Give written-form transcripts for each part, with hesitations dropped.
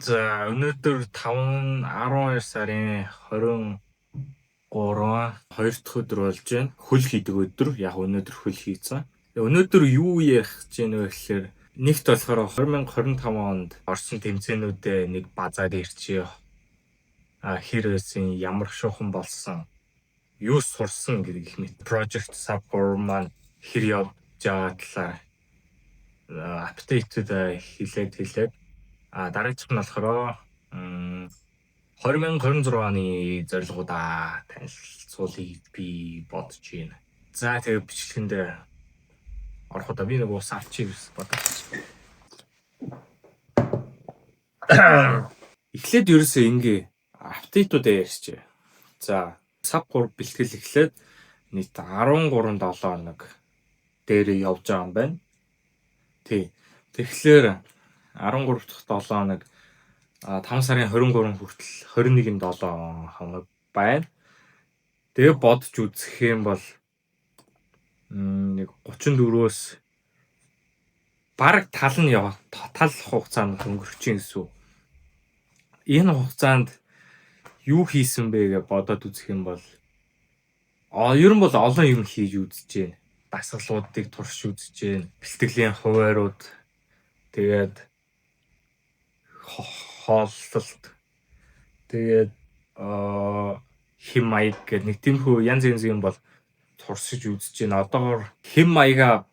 За өнөөдөр 5-12 сарын 23 2 дахь өдөр болж байна. Хөл хийдэг өдөр. Яг өнөөдөр хөл хийцэн. Өнөөдөр юу ярих гэж байна вэ гэхээр нэгт болохоор 2025 онд орсон тэмцээнүүдэд нэг базаар ирчихээ. Хэр байсан, ямар шуухан болсон, юу сурсан гэх мэт Project Sapphire маань хэр явж байгаа талаар апдейтүүд хэлээд дараагийнх нь болохоор 2026 оны зорилгоудаа танилцуулъя би бодож байна. За тэгээ бичлэгэнд ороход би нэг ус авчиг гэсэн бодож. Эхлээд ерөөсөө ингээ апдейтуудаа ярьчих. За сав 3 бэлтгэл эхлээд нийт 13-7 хоног дээр явж байгаа юм байна. Тэгэхээр 13 дахь 7 хоног 5 сарын 23 хүртэл 21-нд 7 хоног байна. Тэгээ бодож үзэх юм бол нэг 34-өөс бараг тал нь яваа. Тал хугацаанд өнгөрч юм гэсэн. Энэ хугацаанд юу хийсэн бэ гэж бодоод үзэх юм бол ер нь бол олон юм хийж үзэж байна. Дасгалуудыг турш үзэж байна. Бэлтгэлийн хуваарууд тэгээд хооллолт тэгээд хэм маяг гэдэг нэг тиймхүү янз янзын бол туршиж үзэж байна. Одоогоор хэм маяга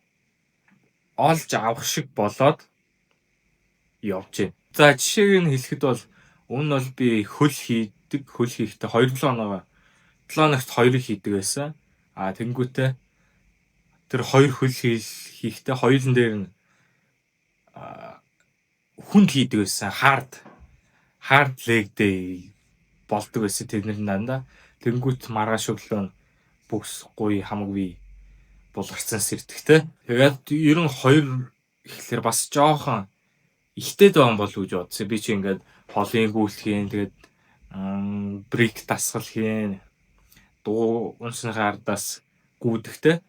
олж авах шиг болоод явж байна. За жишээг нь хэлэхэд бол өмнө нь би хөл хийдэг. Хөл хийхдээ 2-7 хоногт 2 хийдэг байсан. Тэнгүүтээ тэр 2 хөл хийхдээ хоёулын дээр нь хүнд хийдэг байсан. Hard leg day болдог байсан тэднэр дандаа. Тэнгүүт маргааш өглөө бүсгүй хамаггүй булгарцсан сэрдэгтэй. Тэгээд ер нь 2 ихлээр бас жоохон ихтэй даан болов гэж бодсон. Би чи ингээд холын гүйлт хийн, тэгээд брик дасгал хийн, дуу унсныхаа ардаас гүйдэгтэй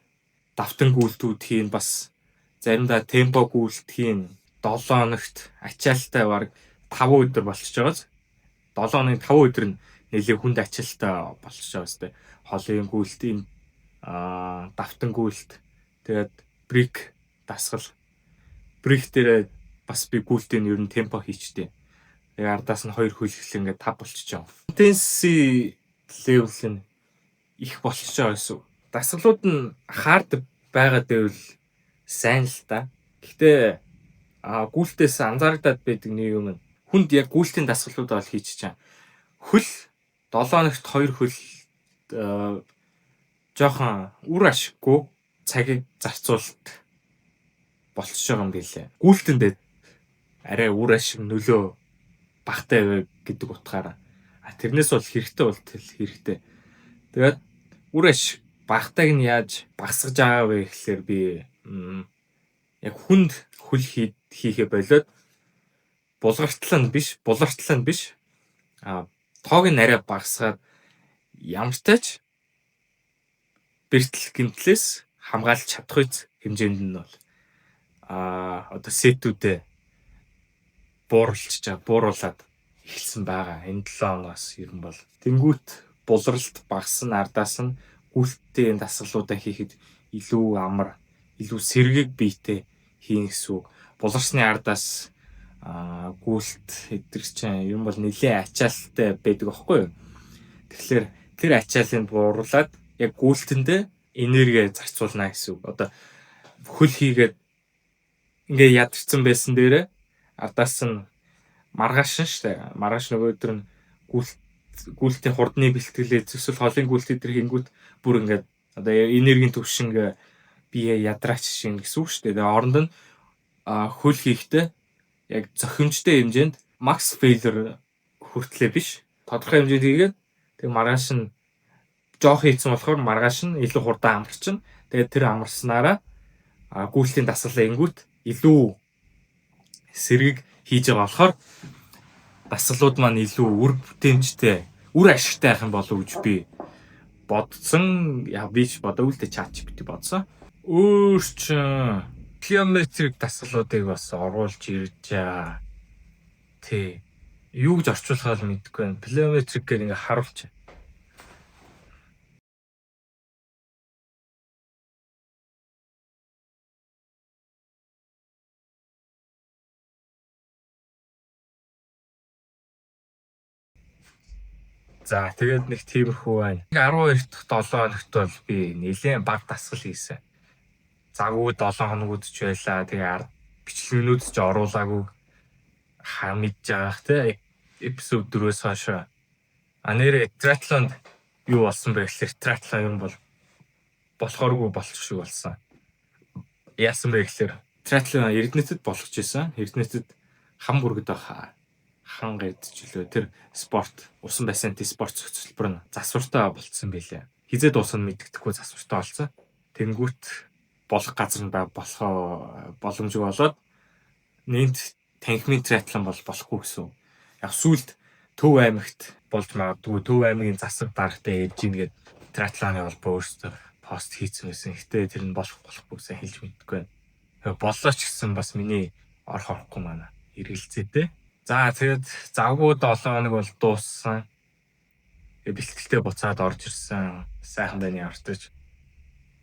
давтан гүйлтүүд хийн, бас заримдаа темпо гүйлт хийн. 7 хоногт ачаалттай баг 5 өдөр болчихж байгааз. 7 хоногийн 5 өдөр нь нэлээд хүнд ачаалттай болчихж байгаа сте. Холын гүйлт, давтан гүйлт, тэгээд брик дасгал. Брик дээр бас би гүйлтийн ер нь темпо хийчтэй. Тэгээ ардаас нь 2 хөл ихлэ ингээд 5 болчихж байгаа. Intensity level нь их болчихж байгаа гэсэн. Дасгалууд нь hard байгаад байвал сайн л та. Гэхдээ гүйлтээс анзаарагдаад байдаг нэг юм нь хүнд яг гүйлтийн дасгалуудаа бол хийчихэж байгаа. Хөл 7 хоногт 2 хөл жоохон үр ашиггүй цагийг зарцуулалт болчихж байгаа юм билээ. Гүйлтэндээ арай үр ашиг нөлөө багтай гэдэг утгаараа тэрнээс бол хэрэгтэй. Тэгээд үр ашиг багтайг нь яаж багсгаж байгаа вэ гэхээр би яг хүнд хөл хийхэ болоод булгартал нь биш тоог нь арай багсгаад ямартайч бэртэл гинтлээс хамгаалж чадах үз хэмжээнд нь бол одоо сетүүдээ бууруулад эхэлсэн байгаа. Энэ 7 хоногоос ер нь бол тэнгүүт булралт багсан ардаас нь гүйлтийн дасгалуудаа хийхэд илүү амар, илүү сэргийг биетэй хийн гэсэн. Булгарсны ардаас гүйлт эдгэр чинь ер нь бол нэлээд ачаалттай байдаг аахгүй юу. Тэгэхээр тэр ачаалыг бууруулад яг гүйлтэндээ энерги зарцуулна гэсэн. Одоо хөл хийгээд ингээ ядарсан байсан дээрээ ардаас нь маргааш нь штэ. Маргааш нөгөө өдөр нь гүйлтийн хурдны бэлтгэлээ зөвсөл холын гүйлт дээр хийнгүүт бүр ингээд одоо энергийн төвшинг бие ядраач шин гэсэн үг штэ. Тэгээ оронд нь хөл хийхдээ яг зохимжтой хэмжээнд max failure хүртлээ биш. Тодорхой хэмжээнд хийгээд тэгээ маргааш нь жоох хийцэн болохоор маргааш нь илүү хурдан амарчин. Тэгээ тэр амарснараа гүйлтийн дасгалаа ингүүт илүү сэргийг хийж байгаа болохоор дасгалууд маань илүү үр бүтээмжтэй, үр ашигтай байх юм болов уу гэж би бодсон. Би ч бодоогүй л чат GPT бодсон. Плеометрик дасгалуудыг бас оруулж ирж байгаа. Юу гэж орчуулахаа л мэдэхгүй байна. Plyometric гэр ингээ харуулж. За тэгээд нэг тиймэрхүү байна. 12 дахь 7 хоногт бол би нэлээд баг дасгал хийсэн. Загвуу 7 хоногуд ч байлаа. Тэгээ ард бичлэгнүүд ч оруулаагүй мэдж байгаах те эпизод 4-өөс хойш. Нэрэ триатлонд юу болсон бэ гэхээр триатлон юм бол болохооргүй болчих шиг болсон. Яасан бэ гэхээр триатлон Эрдэнэтэд болгож исэн. Эрдэнэтэд хам бүргэд баха. Хан гэджилөө тэр спорт усан бассейнт спорт хөтөлбөр нь засвартай болцсон байлээ. Хизээ дуусна мэддэхгүй засвартай болсон. Тэнгүүт болох газар нь болохоо боломжгүй болоод нэнт танхимын триатлон болохгүй гэсэн. Яг сүүлд Төв аймагт болж магадгүй Төв аймгийн засаг даргатай ээж ийн гэд триатлоны холбоо өөрсдөө пост хийсэн байсан. Гэтэ тэр нь болохгүй гэсэн хэлж мэдгүй байна. Боллоо ч гэсэн бас миний орохгүй манай эргэлзээтэй. За тэгээд завгүй 7 хоног бол дууссан. Бэлтгэлтэй буцаад орж ирсэн. Сайхан байны артаж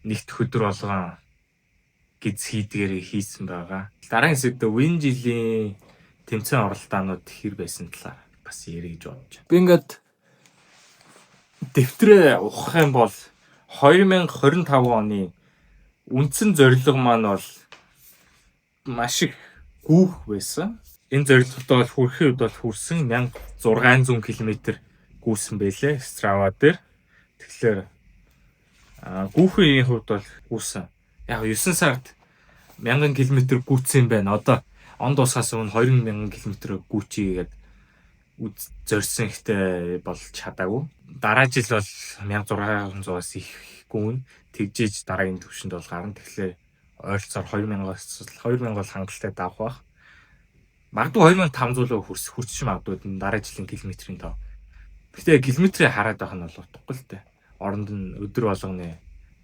нэгд өдөр болгон гиз хийдгээр хийсэн байгаа. Дараагийн сэдв энэ жилийн тэмцээн оролдоонууд хэр байсан талаар бас ярих гэж бодож байна. Би ингээд дэвтрээ ухах юм бол 2025 оны үндсэн зорилго маань бол маш их гүүх байсан. Энэ зорилготой бол хүрэхэд бол хүрсэн 1600 км гүйсэн байлээ Strava дээр. Тэгэхээр гүүхийн хувьд бол гүйсэн. Яг 9 сард 1000 км гүйсэн байна. Одоо он дуусахаас өмнө 2000 км гүйчихье гэдэг зорьсон ихтэй болж чадаагүй. Дараа жил бол 1600-аас их гүйн тэгжээж дараагийн түвшинд бол гарна. Тэгэхээр ойролцоогоор 2000 бол хангалттай давах бах. Магадгүй 2500-өө хүрч магадгүй дараа жилийн километрийн тоо. Гэтэ километрийг хараад байх нь бол утгагүй л дээ. Оронд нь өдөр болгоны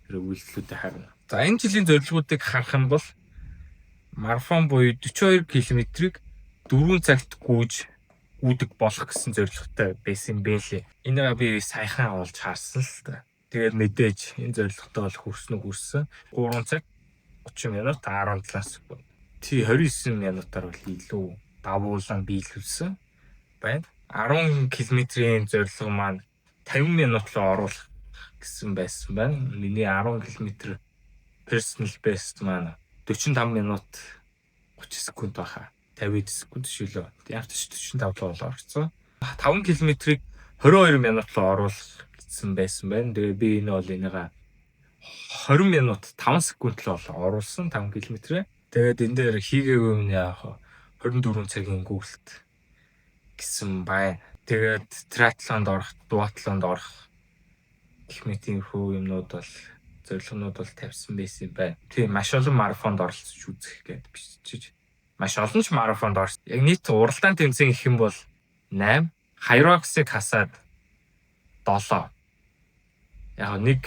үйлдэлүүдээ харна. За энэ жилийн зорилгоодыг харах юм бол марафон буюу 42 км-ийг 4 цагт гүйдэг болох гэсэн зорилготой байсан бэлээ. Энийг би саяхан олж харсан л та. Тэгээд мэдээж энэ зорилготой бол хүрсэн. 3 цаг 30 минут 17 секунд. 29 минутаар бол илүү давуулан биелүүлсэн байна. 10 км-ийн зорилго маань 50 минут руу оруулах гэсэн байсан байна. Миний 10 км personal best маань 45 минут 30 секунд баха. 50 секунд шилөө. Яг ч 45 руу орсон. 5 км-ийг 22 минут руу оруулах гэсэн байсан байна. Тэгээ би энэ бол энийг 20 минут 5 секунд л оруулсан 5 км-ээ. Тэгээд энэ дээр хийгээгүй юм яах 24 цагийн гүйлт гэсэн байна. Тэгээд триатлонд орох, дуатлонд орох гэх мэт иймэрхүү юмнууд бол зорилгонууд бол тавьсан байсан байна. Тийм маш олон марафонд оролцож үзэх гээд бичиж. Маш олон ч марафонд орсон. Яг нийт уралдаан тэмцээн гэх юм бол 8, Hyrox-ыг хасаад 7. Яг нэг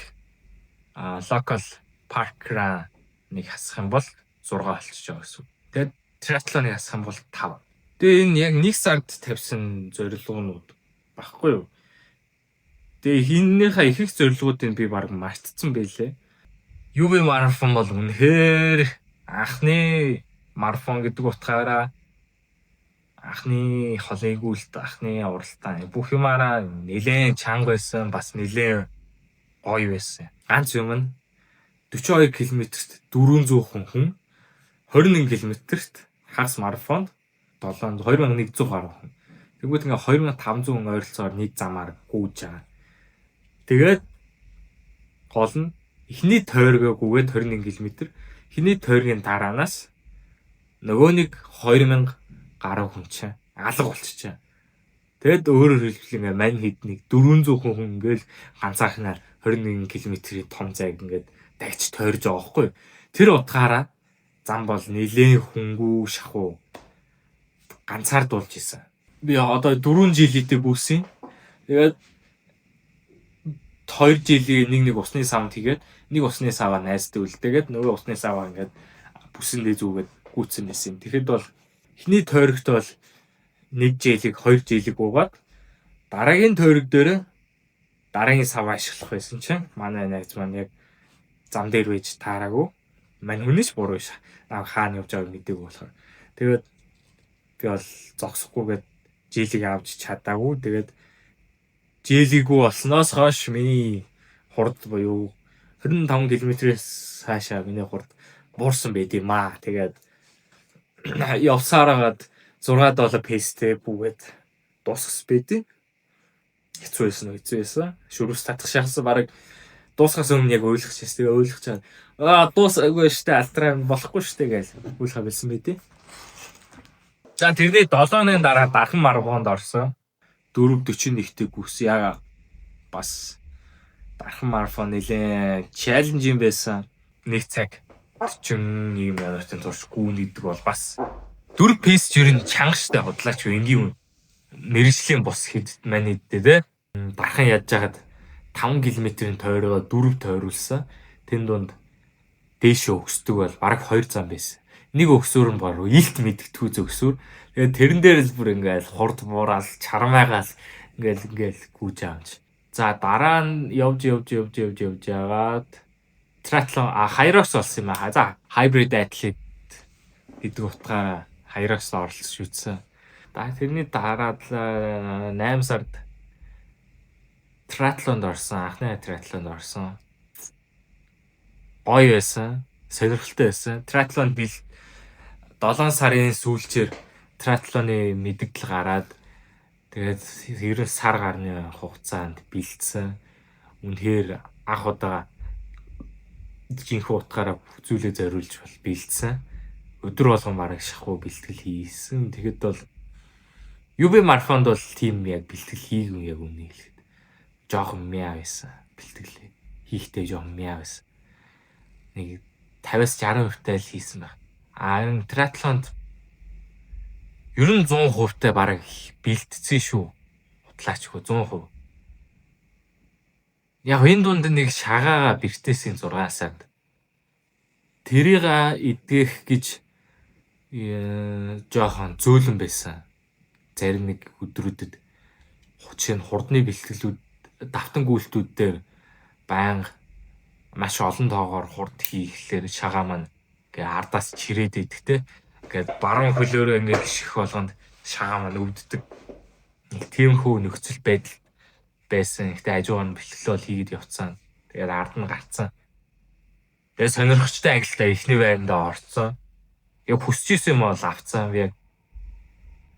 local park run-ыг хасах юм бол 6 болчихж байгаа гэсэн. Тэгээд триатлоныг хасах юм бол 5. Тэгээ энэ яг нэг сард тавьсан зорилгоонууд багхгүй юу? Тэгээ хиннийхээ их зорилгоодыг би баг мартцсан байлээ. UB марафон бол үнэхээр анхны марафон гэдэг утгаараа анхны холын гүйлт, анхны уралдаан бүх юмараа нэлээд чанга байсан, бас нэлээд гоё байсан. Ганц юм нь 42 км-т 400 хүн 21 км-т хагас марафонд 2100 гаруй хүн. Тэгвэл ингээ 2500 хүн ойролцоогоор нэг замаар гүйж байгаа. Тэгээд гол нь эхний тойргоогүйгээд 21 км, эхний тойргийн дараанаас нөгөө нэг 2000 гаруй хүн чинь алга болчихжээ. Тэгэд өөрөөр хэлбэл ингээ мань хэднийг 400 хүн ингээл ганцаархнаар 21 км-ийн том зайг ингээд дагч тойрж байгаа байхгүй. Тэр утгаараа зам бол нэлээд хөнгүү шахуу ганцаар дуулж исэн. Би одоо 4 жил хийдэг бүсийн. Тэгээд 2 жилийн нэг усны савнд хийгээд нэг усны саваа найзтай үлдээгээд нөгөө усны саваа ингээд бүсэндээ зүгээд гүйцсэн байсан юм. Тэгэхэд бол эхний тойрогт бол 1 жилиг 2 жилиг уугаад дараагийн тойрог дээр дараагийн сав ашиглах байсан чинь манай найз маань яг зам дээр байж таараагүй. Мань хүнээс буруу ш. Хаана явж байгааг мэдээгүй болохоор. Тэгээд би бол зогсохгүйгээд жилиг авч чадаагүй. Тэгээд жилиггүй болсноос хойш миний хурд буюу 25 км-с хаашаа миний хурд буурсан байд юм аа. Тэгээд явсараад 6-7 пэстэй бүүгээд дуусгас байдیں۔ Хэцүү байсан. Шүрүүс татах шахсан бараг дуусгаас өмнө яг ойлгочихсон. Тэгээ ойлгож чад. Дуусаагүй штэ альтраа болохгүй штэ гэж ойлгох байсан байдیں۔ За тэрний 7 өдрийн дараа дархан марафонд орсон. 4:41-т гүс яга бас дархан марафон нэлээ чаленжинг байсан. 1 цаг 41 минутын турш гүн гэдэг бол бас 4 пэс жирэн чанга штэ худлаач энгийн мэрэгжлийн бус хэд маань идэ тэ. Дархан ядж хагаад 5 км-ийн тойрогоо 4 тойруулсан. Тэн дунд дээшээ өгсдөг бол бараг 2 зам байсан. Нэг өгсөөр нь баруу илт мэдгэдэггүй зөвсөр. Тэгээд тэрэн дээр л бүр ингээл хурд буурал, чармайгаал ингээл гүйж аамж. За дараа нь явж яагаад триатлон хайрокс болсон юм аа. За hybrid athlete гэдэг утгаараа хайрокс оролцож үзсэн. Тэрний дараад 8 сард триатлонд орсон, анхны триатлонд орсон. Гоё байсан, сонирхолтой байсан. Триатлонд би 7 сарын сүүлчээр триатлоны мэдгэл гараад тэгээд 90 сар гарны хугацаанд бэлдсэн. Үнэхээр анх удаа жинхэнэ утгаараа зүйлээ зориулж бол бэлдсэн. Өдөр болгон бараг шахуу бэлтгэл хийсэн. Тэгэхэд бол UB марафонд бол тийм яг бэлтгэл хийгээгүй яг үнэ хэлэхэд. Жохон мяа байсан. Бэлтгэл хийхдээ жохон мяа байсан. Нэг 50-60% л хийсэн баг. Энэ триатлонд ер нь 100% бараг бэлтцсэн шүү. Хутлаачгүй 100%. Яг энэ дунд нэг шагаага бэртээсийн 6 сард тэрийг идэх гэж жоохон зөөлөн байсан. Зарим нэг өдрүүдэд жишээ нь хурдны бэлтгэлүүд давтан гүйлтүүд дээр байнга маш олон тоогоор хурд хийхлээр шагаа маань гээ ардаас чирээд идэгтэй. Ингээд баруун хөлөөрөө ингээд гიშгэх болгонд шагаа маань өвддөг. Нэг тиймхүү нөхцөл байдал байсан. Ихтэй хажуугаар нь бэлтгэлөө хийгээд явцсан. Тэгээд ард нь гарцсан. Тэгээд сонирхолтой ангилалтай эхний байрандаа орцсон. Яг хүсэж исэн юм бол авцсан. Яг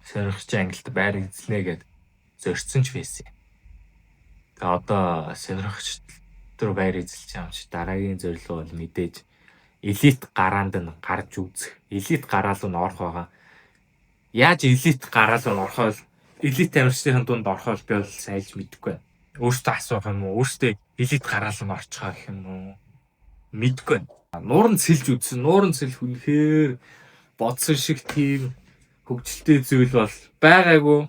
сонирхолтой ангилалтай байр эзлэнэ гэд зорьсон ч байсан. Тэгээд одоо сонирхолтой байр эзэлж байгаа юм чи дараагийн зорилго бол мэдээж элит гараанд нь гарч үзэх. Элит гараал нь орох байгаа. Яаж элит гараал нь орохоо элит амжилтын дунд орохоо би бол сайлж мэдэхгүй байна. Өөртөө асуух юм уу? Өөртөө элит гараал нь орчихоо гэх юм уу? Мэдэхгүй байна. Нууран сэлж үзсэн. Нууран сэлэх үнэхээр бодсон шиг тийм хөгжилтэй зүйл бол байгаагүй.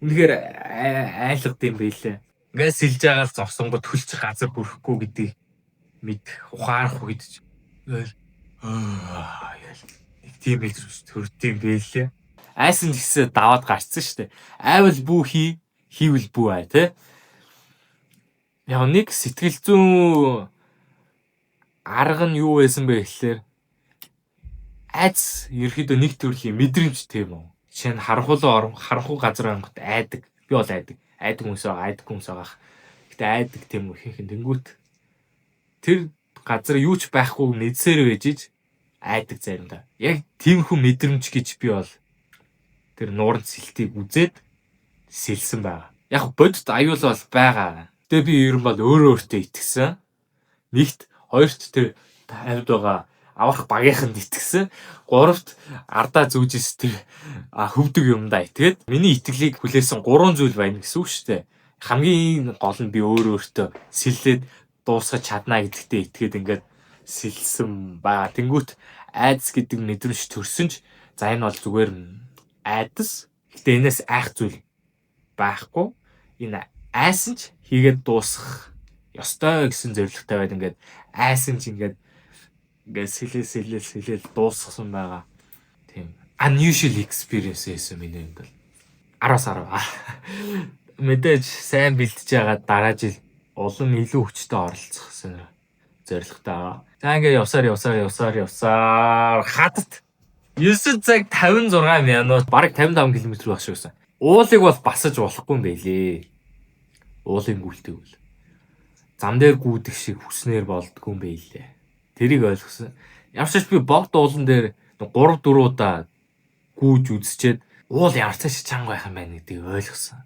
Үнэхээр айлгад юм байлээ. Ингээд сэлж байгаа л зовсонгод хөлчих газар хүрэхгүй гэдгийг мэд ухаарах үед нэг тийм л төртийн байлээ. Айсан гэсэн даваад гарцсан шүү дээ. Айвал бүү хийвэл бүү аа тий. Яг нэг сэтгэл зүйн арга нь юу байсан бэ гэхлээр айц ерөөдөө нэг төрлийн мэдрэмж тийм үү. Жишээ нь харанхуй газар ангот айдаг. Би бол айдаг. Айдаг хүмүүс байгаа. Гэтэ айдаг тийм үү хийх тэнгүүт тэр газар юу ч байхгүй нэзсээр байжиж айдаг заримдаа. Яг тиймэрхүү мэдрэмж гэж би бол тэр нуурын сэлтийг үзээд сэлсэн байгаа. Яг бодит аюул бол байгаа. Гэтэ би ер нь бол өөртөө итгэсэн. Нэгт хоёрт тэр тавьд байгаа аврах багийнханд итгэсэн. Гуравт ардаа зүүжээс тэр хөвдөг юмдаа итгээд миний итгэлийг хүлээсэн 3 зүйл байна гэсэн үг шүү дээ. Хамгийн гол нь би өөртөө сэллээд дуусгаж чадна гэдэгтээ итгээд ингээд сэлсэн ба. Тэнгүүт айдас гэдэг мэдрэмж төрсөн ч за энэ бол зүгээр айдас. Гэтэ энэс айх зүйл байхгүй. Энэ айсан ч хийгээд дуусгах ёстой гэсэн зорилготой байд ингээд айсан ч ингээд сэлэл дуусгасан байгаа. Тийм unusual experience байсан миний хувьд бол. 10-аас 10. Мэдээж сайн бэлтэж байгаа дараа жил улам илүү хүчтэй оролцох зорилготой байгаа. За ингээ явсаар хадад 9 цаг 56 минут бараг 55 км байх шиг байсан. Уулыг бол басаж болохгүй юм байлээ. Уулын гүйлтэй бол зам дээр гүйдэх шиг хүснээр болдгоо юм байлээ. Тэрийг ойлгосон. Явшаач би богд уулан дээр 3-4 удаа гүйж үзчихэд уул ямар цааш чанга байх юм байна гэдгийг ойлгосон.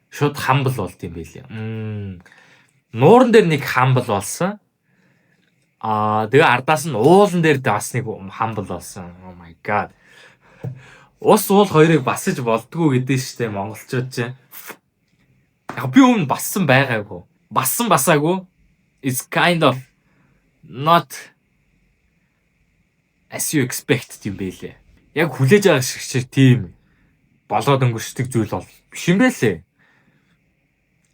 Шууд хамбал болд юм байлээ. Нууран дээр нэг хамбал болсон. Тэгээ ардаас нь уулан дээр бас нэг хамбал болсон. Oh my god. Ус уул хоёрыг басаж болдгоо гэдэг штэ монголчууд чинь. Яг би өмнө бассан байгаагүй. Басаагүй. It's kind of not as you expected юм байлээ. Яг хүлээж байгаа шиг тийм болоод өнгөрчдөг зүйл бол биш юм байлээ.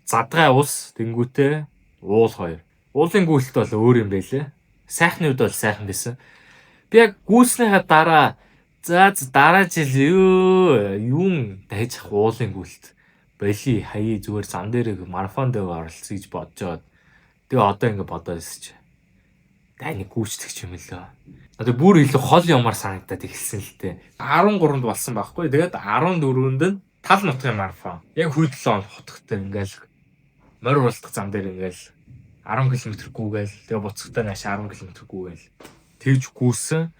Задгай ус тэнгүүтээ уул хоёр. Уулын гүйлт бол өөр юм байлээ. Сайхны үед бол сайхан байсан. Би яг гүйснийхаа дараа дараа жил юун дайжих уулын гүйлт боли хаяа зүгээр зам дээр марафон дээр оролцъё гэж бодож байгаа. Тэгээ одоо ингэ бодоод ирсэж. Дайны гүйцэтгэж юм лөө. Одоо бүр илүү хол юмар санагдаад эхэлсэн л дээ. 13-нд болсон байхгүй. Тэгээд 14-нд нь тал нутгийн марафон. Яг хүйд 7 хотогтой ингээл морь уралдах зам дээр ингээл 10 км гүйгээл тэгээ буцахтаа нааш 10 км гүйгээл тэгж гүйсэн.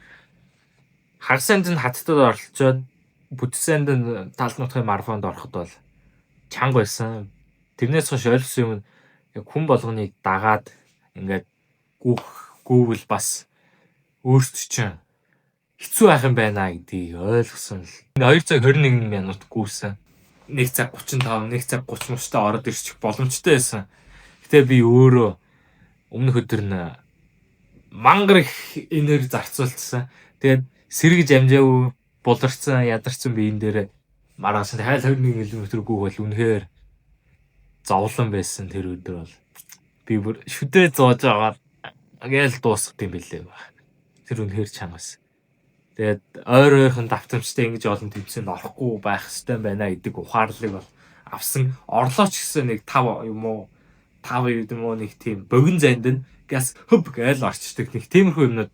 Хагасанд нь хаттад оролцоод бүтсэнд нь тал нутгийн марафонд ороход бол чанга байсан. Тэрнээс хойш ойлгосон юм яг хүн болгоныг дагаад ингээд гүүвэл бас өөртөө чинь хэцүү байх юм байна гэдгийг ойлгосон л. 2 цаг 21 минут гүйсэн. 1 цаг 35, 1 цаг 30 мөчтэй ороод ирчих боломжтой байсан. Гэтэ би өөрөө өмнөх өдөр нь мангар их энерги зарцуулсан. Тэгээд сэргэж амжаагүй буларцсан, ядарсан биен дээр маргааш хайл 21 км гүйвэл үнэхээр зовлон байсан тэр өдөр бол. Би бүр шүдээ зоож байгаа гээл дуусгах юм билээ. Тэр үнэхээр чангас. Тэгээд ойройхон давтамжтай ингэж олон тэмцээнд орохгүй байх хэрэгтэй байна гэдэг ухаарлыг бол авсан. Орлооч гэсэн нэг 5 юм уу нэг тийм богино зайд нь газ хөв гээл орчдөг нэг тиймэрхүү юмнууд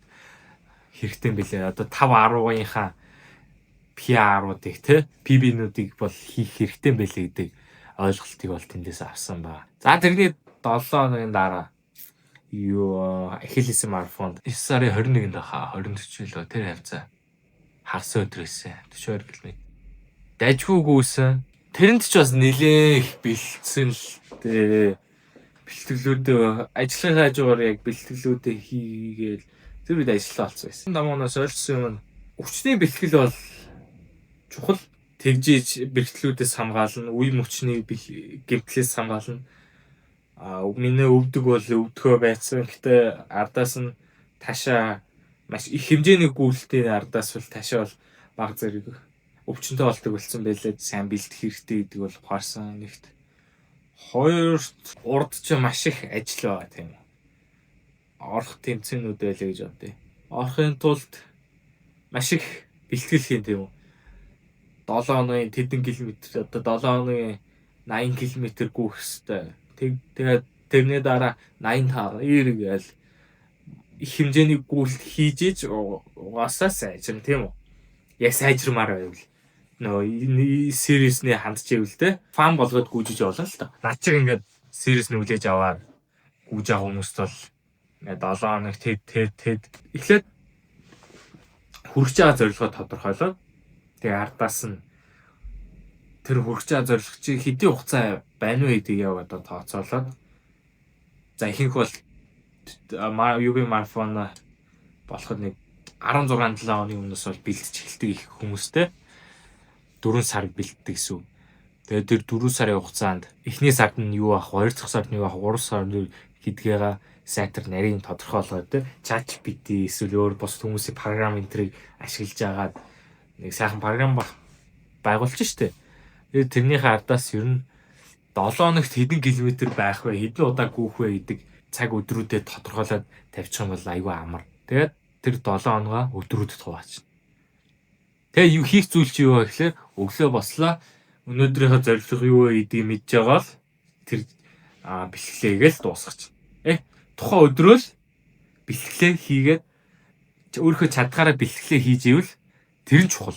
хэрэгтэй юм билээ. Одоо 5-10-ийнхаа PR-уудыг PB-нүүдийг бол хийх хэрэгтэй юм билээ гэдэг ойлголтыг бол тэндээс авсан ба. За тэрний 7 хоногийн дараа Ахиллесийн марафонд 9 сарын 21-нд 24 лөө тэр хавцаа хагас өдрөөсөн 42 км. Дажгүй гүйсэн. Тэрэнд ч бас нэлээ их бэлдсэн л дээ. Бэлтгэлүүдээ ажлынхаа хажуугаар яг бэлтгэлүүдээ хийгээл тэр үед ажиллаа болсон байсан. Дамуунаас ойлцсон юм. Өчний бэлтгэл бол чухал. Тэгжиж бэлтгэлүүдээс хамгаална, үе мөчний гэмтлээс хамгаална. Миний өвдөг бол өвдгөө байцсан. Гэтэ ардаас нь ташаа маш их хэмжээний гүйлтийн ардаас бол ташаа бол баг зэрэг өвчнөд болдог болсон байлээ. Сайн бэлдэх хэрэгтэй гэдэг бол ухаарсан нэгт. Хоёрт урд ч маш их ажил байгаа тийм. Орох тэмцээнүүд байлаа гэж бодъё. Орохын тулд маш их бэлтгэл хийн тийм үү. 7 хоногийн тэдэн километр одоо 7 хоногийн 80 км гүйх хэвээр. Тэгээд тэрний дараа 85 90 гээл их хэмжээний гүйлт хийж угаасаа сайжрна тийм үү. Яг сайжрмаар байвал нөө сервисний хандж ивэл те фан болгоод гүйжиж явуулна л та. Наад шиг ингээд сервис нүлээж аваад гүйж авах хүмүүст бол ингээд 7 хоног тэд эхлээд хүрч байгаа зорилгоо тодорхойлоод тэгээ ардаас нь тэр хүрч байгаа зорилго чи хэдийн хугацаа байна вэ гэдгийг яг одоо тооцоолоод за ихэнх бол UB марафон болоход нэг 16-7 хоногийн өмнөөс бол бэлтэж эхэлдэг их хүмүүстэй 4 сар бэлтдэг гэсэн. Тэгээд тэр 4 сарын хугацаанд эхний сард нь юу авах, 2 дахь сард нь юу авах, 3 сард хэдгээгээ сайтар нарийн тодорхойлоод ChatGPT эсвэл өөр бус хүмүүсийн програм энтрийг ашиглаж агаад нэг сайхан програм байгуулж штэ. Тэгээд тэрнийхээ ардаас ер нь 7 хоногт хэдэн километр байх вэ, хэдэн удаа гүйх вэ гэдэг цаг өдрүүдэд тодорхойлоод тавьчих юм бол айгүй амар. Тэгээд тэр 7 хоногоо өдрүүдэд хуваачна. Тэгээ юу хийх зүйл чи юу вэ гэхээр өглөө бослоо Өнөөдрийнхөө зорилго юу вэ гэдгийг мэдж байгаа л тэр бэлтгэлээгээл дуусгач. Тухайн өдрөө л бэлтгэлээ хийгээд өөрөө чадхаараа бэлтгэлээ хийж ивэл тэр нь чухал.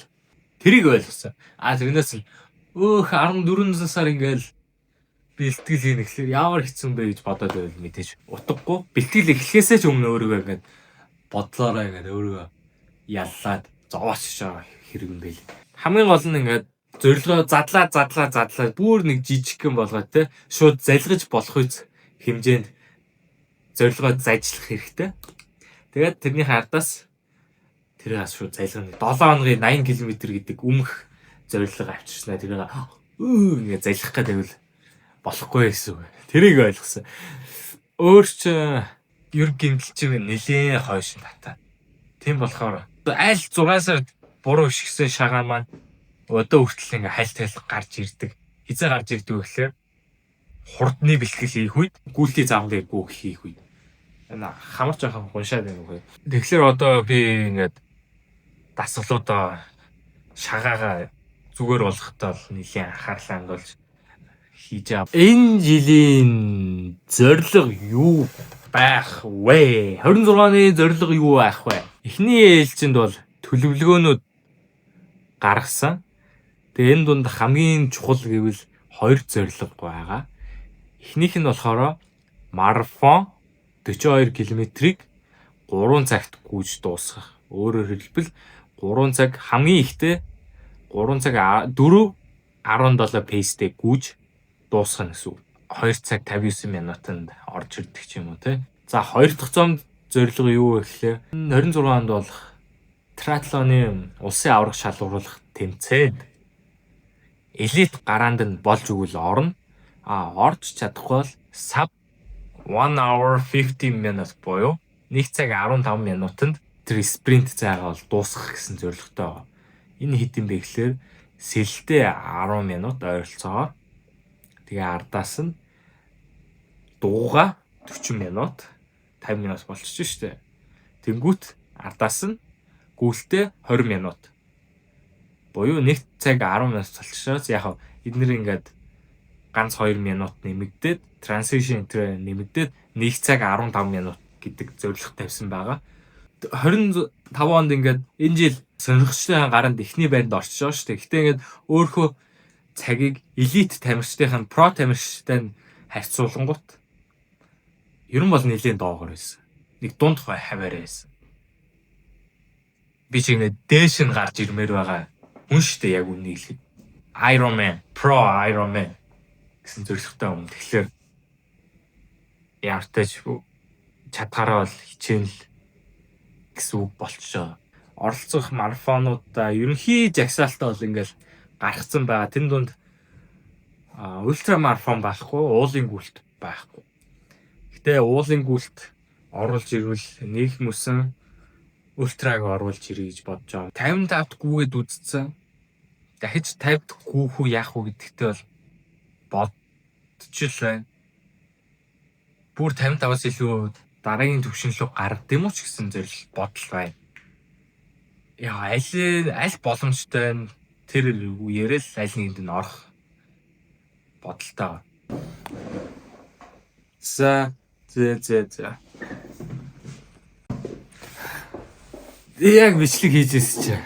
Тэрийг ойлгосон. Тэрнээс 14 сар ингээл бэлтгэл хийнэ гэхэлэр ямар хэцүү бэ гэж бодоод байвал мэдээж утгагүй. Бэлтгэл эхлэхээсээ ч өмнө өөрийгөө ингээд бодлоороо ингээд өөрийгөө яллаад зовоочшоо хэрэг юм байл. Хамгийн гол нь ингээд зорилгоо задлаа бүр нэг жижигхэн болгоод те шууд залгиж болох үс хэмжээнд зорилгоо зажлах хэрэгтэй. Тэгээд тэрний хардаас тэрийг шууд залгана. 7 хоногийн 80 км гэдэг өмнөх зорилго авчирснаа тэрийг ингээд залгах гэдэг болохгүй гэсэн үг. Тэрийг ойлгосон. Өөр ч ер гимтэл чинь нэлээд хойш татаа. Тийм болохоор аль 6 сард буруу ишгсэн шагаан маань одоо хүртэл ингээ хайлт гарч ирдэг. Хизээ гарч ирдэг вэ гэхээр хурдны бэлтгэл хийх үед гүйлтийн заамлыг гүөх хийх үед. Хамар жоохон гуншаад байна уу. Тэгэхээр одоо би ингээд дасгалуудаа шагаагаа зүгээр болгохтой бол нэлийн анхаарлаа хандуулж хийж байгаа. Энэ жилийн зорилго юу байх вэ? 26-ны зорилго юу байх вэ? Эхний ээлжинд бол төлөвлөгөөнүүд гаргасан. Тэгээ энэ дунд хамгийн чухал гэвэл 2 зорилго байгаа. Эхнийх нь болохоор марафон 42 км-ийг 3 цагт гүйж дуусгах. Өөрөөр хэлбэл 3 цаг хамгийн ихтэй 3 цаг 4:17 пейстэй гүйж дуусгах гэсэн үг. 2 цаг 59 минутанд орж ирдэг ч юм уу те. За 2 дахь зорилго юу вэ гэхээр 26 онд болох триатлоны улсын аварга шалгаруулах тэмцээнд элит гараанд нь болж өгвөл орно. Орж чадахгүй бол sub 1 hour 50 minutes буюу 1 цаг 15 минутанд тэр спринт зайгаа бол дуусгах гэсэн зорилготой байгаа. Энэ хэдэн бэ гэхээр сэлдээ 10 минут ойролцоогоор тэгээ ардаас нь дууга 40 минут 50 минут болчих шүү дээ. Тэнгүүт ардаас нь гүйлтээ 20 минут. Буюу 1 цаг 10 минут болчихсоос яг эднэр ингээд ганц 2 минут нэмэгдээд transition дээр нэмэгдээд 1 цаг 15 минут гэдэг зорилго тавьсан байгаа. 25 онд ингээд энэ жил сонирхчдын гаранд эхний байранд орчиж байгаа шүү дээ. Гэтэ ингээд өөрөө цагийг элит тамирчдын про тамирчтай харьцуулангууд ер нь бол нэлийн доогоор байсан. Нэг дунд хаваар байсан. Би ч ингээд дээш нь гарч ирмээр байгаа. Хүн шүү дээ яг үнийг хэлэхэд. Ironman, Pro Ironman гэсэн зорилготой юм. Тэгэхээр яартайч чадхаараа бол хичээнэл гэсэн үг болчихоо. Оролцох марафонуудаа ерөнхий жагсаалтаа бол ингээл гаргацсан байгаа. Тэн дунд ультра марафон байхгүй, уулын гүйлт байхгүй. Гэтэ уулын гүйлт оруулж ирвэл нэг мөсөн ультраг оруулж ирье гэж бодож байгаа. 55-т гүгээд үзсэн. Дахиж 50-т гүөх үү яах уу гэдэгтээ бол бодчих л байна. Бүр 55-аас илүү дараагийн төвшин рүү гардыг юм ч гэсэн зорилт бодол байна. Аль боломжтой тэр үеэрээ л аль нэгэнд нь орох бодолтой. За. Яг бичлэг хийжсэн чинь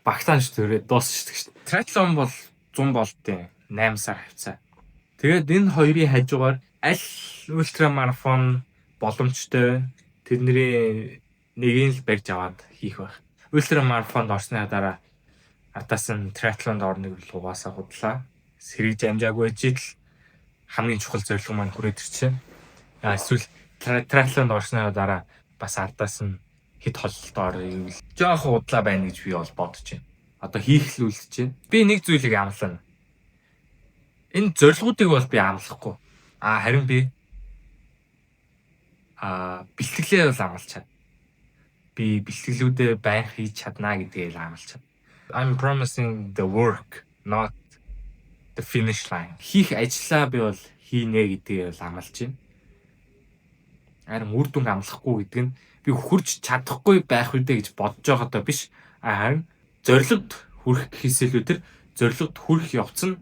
багтаанч төрөө дуусчихдаг шүү дээ. Триатлон бол 100 болтын 8 сар хавцаа. Тэгээд энэ хоёрын хажуугаар аль ультрамарафон боломжтой тэрний нэгийг л барьж аваад хийх байх. Ультрамарафонд орсны дараа ардаас нь триатлонд орныг л угаасаа худлаа. Сэргийж амжаагүй жил хамгийн чухал зорилго маань хүрээд ирчихэ. Эсвэл триатлонд орсны дараа бас ардаас нь хэд холтоор ивэл жоох удлаа байна гэж би бол бодож байна. Одоо хийх л үлдэж байна. Би нэг зүйлийг амлана. Энэ зорилгоодыг бол би амлахгүй. Харин би бэлтгэлээ бол амлах чад. Би бэлтгэлүүдээ байн хийж чаднаа гэдгийг л амлах чад. I'm promising the work, not the finish line. Хийх ажлаа би бол хийнэ гэдгийг бол амлаж байна. Харин үр дүн амлахгүй гэдэг нь би хүрч чадахгүй байх үедээ гэж бодож байгаа доо биш. Харин зорилгод хүрэх гэхээсээ илүү тэр зорилгод хүрэх явц нь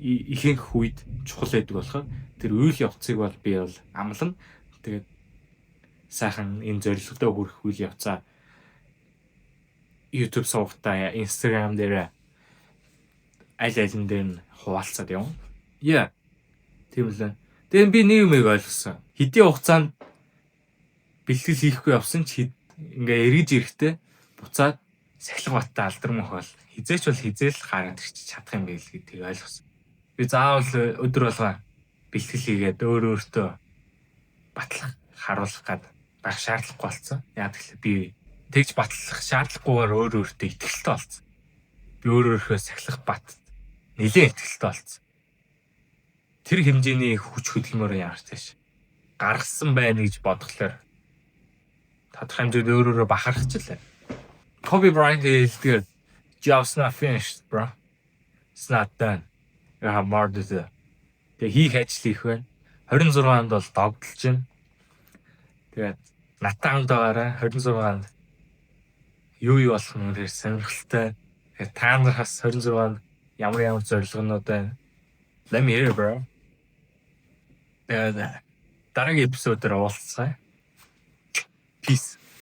ихэнх үед чухал байдаг болохоор тэр үйл явцыг бол би бол амлан тэгээд сайхан энэ зорилгодоо хүрэх үйл явцаа YouTube сувгатаа Instagram дээр аль дээр нь хуваалцаад явна. Яа. Тийм л. Тэгээд би нэг юм ойлгосон. Хэдийн хугацаанд бэлтгэл хийхгүй явсан ч ингээ эргэж ирэхдээ буцаад Сахилга баттай алдармах бол хизээч хараад ирчих чадах юм байл гэдгийг ойлгосон. Би заавал өдөр болгоо бэлтгэл хийгээд өөртөө батлах харуулах гад байх шаардлагагүй болсон. Яг тэгэхээр би тэгж батлах шаардлагагүйгээр өөртөө итгэлтэй болсон. Би өөрөөхөө Сахилга бат нэлээд итгэлтэй болсон. Тэр хэмжээний хүч хөдөлмөр яарч тааш гаргасан байна гэж бодглохлоор тодорхой хэмжээнд өөрөөрөө бахархчихлаа. Kobe Bryant хэлдэг job's not finished, bro. It's not done. You have more to do. Тэгээ хийх ажил их байна. 26-нд бол догдолж байна. Тэгээд натаа хамт байгаараа 26-нд юу болох нь үнэхээр сонирхолтой. Тэгээд та нараас 26-нд ямар зорилгонууд байна. Let me hear, bro. Тэгээд дараагийн эпизодоор уулзъя. Peace.